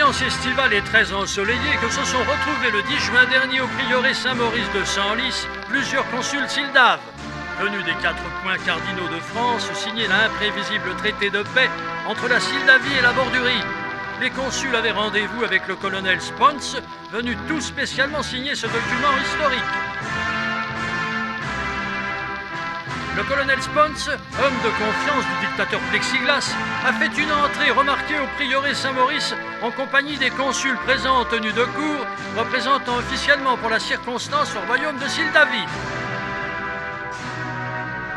vacances estivales et très ensoleillées que se sont retrouvés le 10 juin dernier au prieuré Saint-Maurice de Senlis plusieurs consuls sildaves. Venus des 4 points cardinaux de France, signer l'imprévisible traité de paix entre la Sildavie et la Bordurie. Les consuls avaient rendez-vous avec le colonel Spons, venu tout spécialement signer ce document historique. Le colonel Spons, homme de confiance du dictateur Plexiglas, a fait une entrée remarquée au prieuré Saint-Maurice en compagnie des consuls présents en tenue de cour, représentant officiellement pour la circonstance le royaume de Sildavie.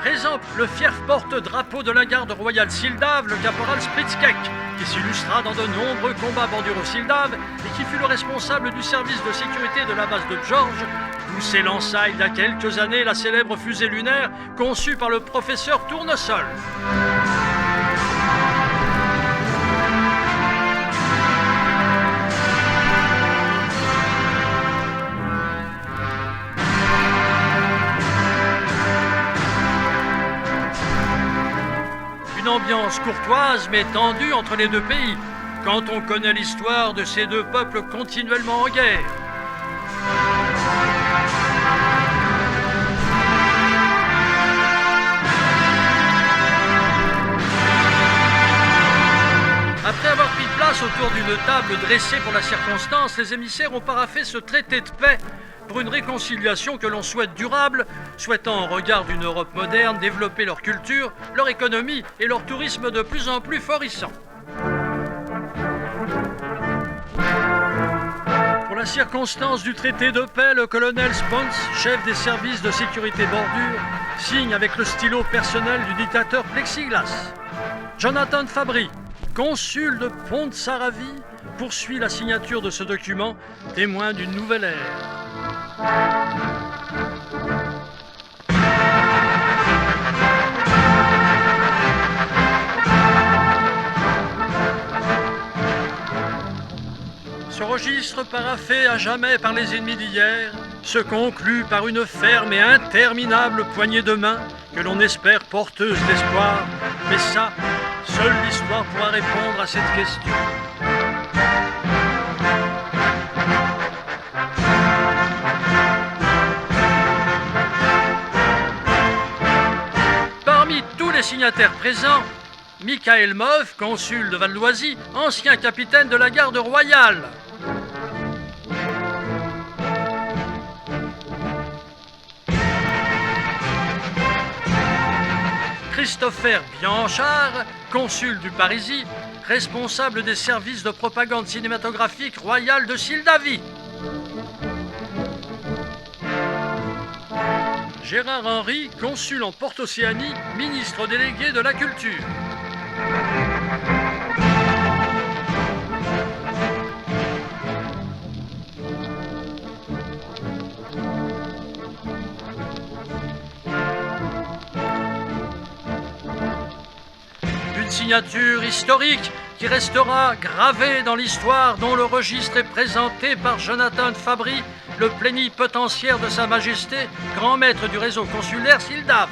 Présent le fier porte-drapeau de la garde royale sildave, le caporal Spritzkek, qui s'illustra dans de nombreux combats borduro-sildaves et qui fut le responsable du service de sécurité de la base de George, d'où s'élança il y a quelques années la célèbre fusée lunaire conçue par le professeur Tournesol. Une ambiance courtoise mais tendue entre les deux pays, quand on connaît l'histoire de ces deux peuples continuellement en guerre. Après avoir pris place autour d'une table dressée pour la circonstance, les émissaires ont paraphé ce traité de paix pour une réconciliation que l'on souhaite durable, souhaitant en regard d'une Europe moderne développer leur culture, leur économie et leur tourisme de plus en plus florissant. Pour la circonstance du traité de paix, le colonel Spons, chef des services de sécurité bordure, signe avec le stylo personnel du dictateur Plexiglas. Jonathan Fabry, consul de Pont-de-Saravie, poursuit la signature de ce document, témoin d'une nouvelle ère. Ce registre paraphé à jamais par les ennemis d'hier se conclut par une ferme et interminable poignée de main que l'on espère porteuse d'espoir, mais ça, seule l'histoire pourra répondre à cette question. Parmi tous les signataires présents, Michael Mauve, consul de Valdoisie, ancien capitaine de la garde royale. Christopher Bianchard, consul du Parisis, responsable des services de propagande cinématographique royale de Sildavie. Gérard Henry, consul en Porte-Océanie, ministre délégué de la Culture. Une signature historique qui restera gravée dans l'histoire dont le registre est présenté par Jonathan Fabry, le plénipotentiaire de Sa Majesté, grand maître du réseau consulaire sildave.